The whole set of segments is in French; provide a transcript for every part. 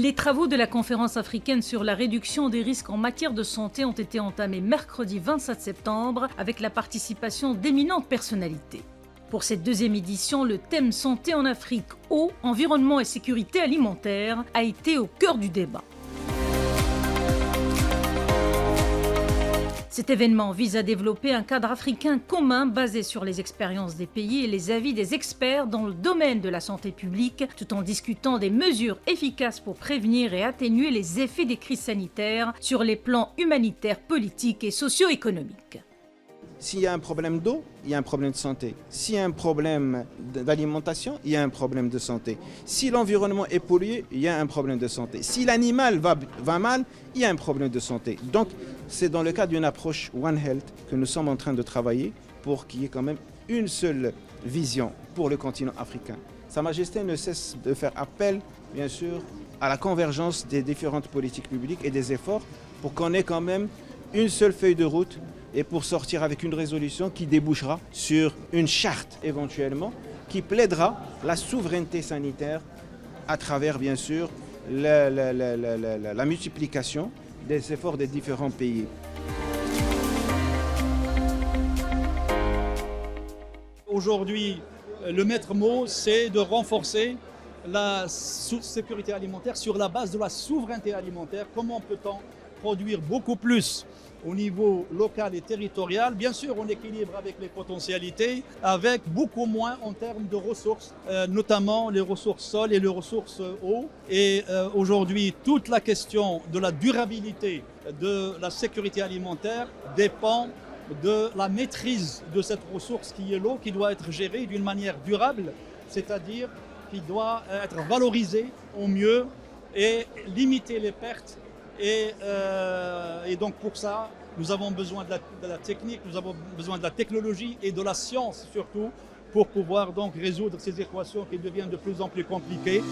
Les travaux de la conférence africaine sur la réduction des risques en matière de santé ont été entamés mercredi 27 septembre avec la participation d'éminentes personnalités. Pour cette deuxième édition, le thème santé en Afrique, eau, environnement et sécurité alimentaire a été au cœur du débat. Cet événement vise à développer un cadre africain commun basé sur les expériences des pays et les avis des experts dans le domaine de la santé publique, tout en discutant des mesures efficaces pour prévenir et atténuer les effets des crises sanitaires sur les plans humanitaires, politiques et socio-économiques. S'il y a un problème d'eau, il y a un problème de santé. S'il y a un problème d'alimentation, il y a un problème de santé. Si l'environnement est pollué, il y a un problème de santé. Si l'animal va mal, il y a un problème de santé. Donc, c'est dans le cadre d'une approche One Health que nous sommes en train de travailler pour qu'il y ait quand même une seule vision pour le continent africain. Sa Majesté ne cesse de faire appel, bien sûr, à la convergence des différentes politiques publiques et des efforts pour qu'on ait quand même une seule feuille de route et pour sortir avec une résolution qui débouchera sur une charte éventuellement qui plaidera la souveraineté sanitaire à travers bien sûr la multiplication des efforts des différents pays. Aujourd'hui, le maître mot, c'est de renforcer la sécurité alimentaire sur la base de la souveraineté alimentaire. Comment peut-on produire beaucoup plus au niveau local et territorial, bien sûr en équilibre avec les potentialités, avec beaucoup moins en termes de ressources, notamment les ressources sol et les ressources eau. Et aujourd'hui, toute la question de la durabilité de la sécurité alimentaire dépend de la maîtrise de cette ressource qui est l'eau, qui doit être gérée d'une manière durable, c'est-à-dire qui doit être valorisée au mieux et limiter les pertes. Et donc pour ça, nous avons besoin de la technique, nous avons besoin de la technologie et de la science surtout pour pouvoir donc résoudre ces équations qui deviennent de plus en plus compliquées.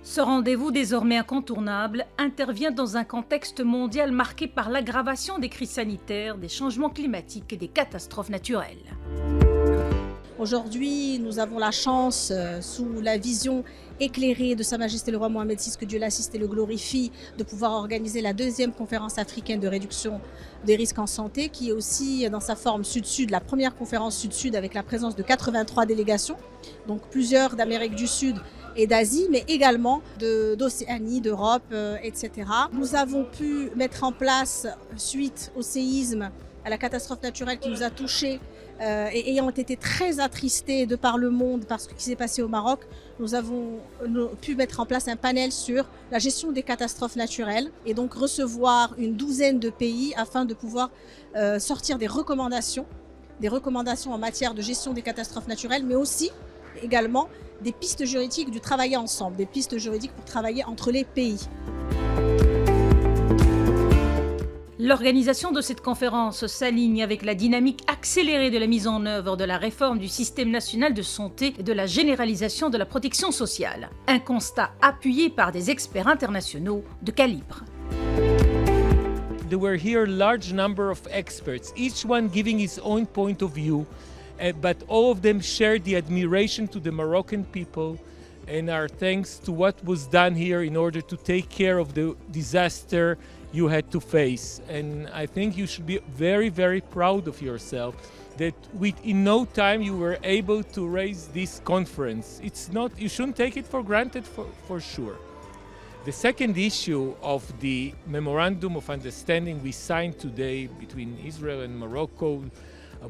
Ce rendez-vous désormais incontournable intervient dans un contexte mondial marqué par l'aggravation des crises sanitaires, des changements climatiques et des catastrophes naturelles. Aujourd'hui, nous avons la chance, sous la vision éclairée de Sa Majesté le Roi Mohamed VI, que Dieu l'assiste et le glorifie, de pouvoir organiser la deuxième conférence africaine de réduction des risques en santé, qui est aussi dans sa forme sud-sud, la première conférence sud-sud avec la présence de 83 délégations, donc plusieurs d'Amérique du Sud et d'Asie, mais également d'Océanie, d'Europe, etc. Nous avons pu mettre en place, suite au séisme, à la catastrophe naturelle qui nous a touchés, et ayant été très attristés de par le monde par ce qui s'est passé au Maroc, nous avons pu mettre en place un panel sur la gestion des catastrophes naturelles et donc recevoir une douzaine de pays afin de pouvoir sortir des recommandations en matière de gestion des catastrophes naturelles, mais aussi également des pistes juridiques du travailler ensemble, des pistes juridiques pour travailler entre les pays. L'organisation de cette conférence s'aligne avec la dynamique accélérée de la mise en œuvre de la réforme du système national de santé et de la généralisation de la protection sociale. Un constat appuyé par des experts internationaux de calibre. There were here a large number of experts, each one giving his own point of view, but all of them shared the admiration to the Moroccan people and our thanks to what was done here in order to take care of the disaster you had to face. And I think you should be very, very proud of yourself that in no time you were able to raise this conference. You shouldn't take it for granted for sure. The second issue of the Memorandum of Understanding we signed today between Israel and Morocco,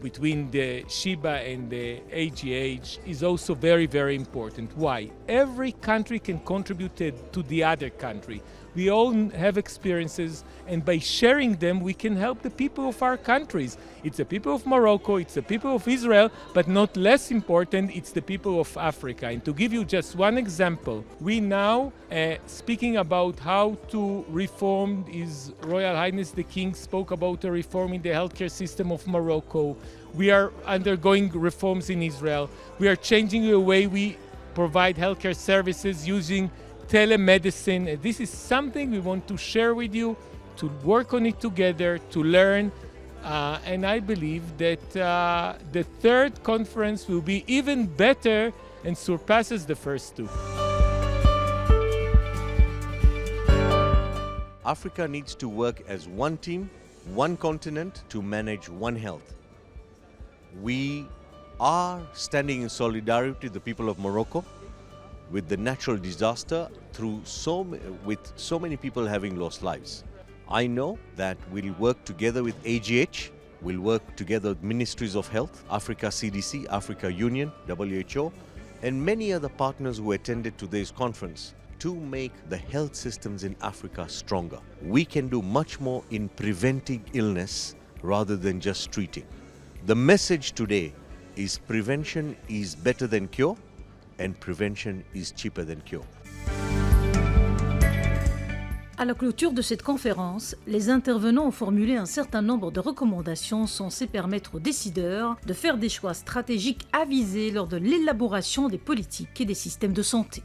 between the Sheba and the AGH, is also very, very important. Why? Every country can contribute to the other country. We all have experiences, and by sharing them, we can help the people of our countries. It's the people of Morocco, it's the people of Israel, but not less important, it's the people of Africa. And to give you just one example, we now, speaking about how to reform, His Royal Highness the King spoke about a reform in the healthcare system of Morocco. We are undergoing reforms in Israel. We are changing the way we provide healthcare services using telemedicine. This is something we want to share with you, to work on it together, to learn. And I believe that the third conference will be even better and surpasses the first two. Africa needs to work as one team, one continent to manage one health. We are standing in solidarity with the people of Morocco with the natural disaster with so many people having lost lives. I know that we'll work together with AGH, we'll work together with Ministries of Health, Africa CDC, Africa Union, WHO, and many other partners who attended today's conference to make the health systems in Africa stronger. We can do much more in preventing illness rather than just treating. The message today is prevention is better than cure and prevention is cheaper than cure. À la clôture de cette conférence, les intervenants ont formulé un certain nombre de recommandations censées permettre aux décideurs de faire des choix stratégiques avisés lors de l'élaboration des politiques et des systèmes de santé.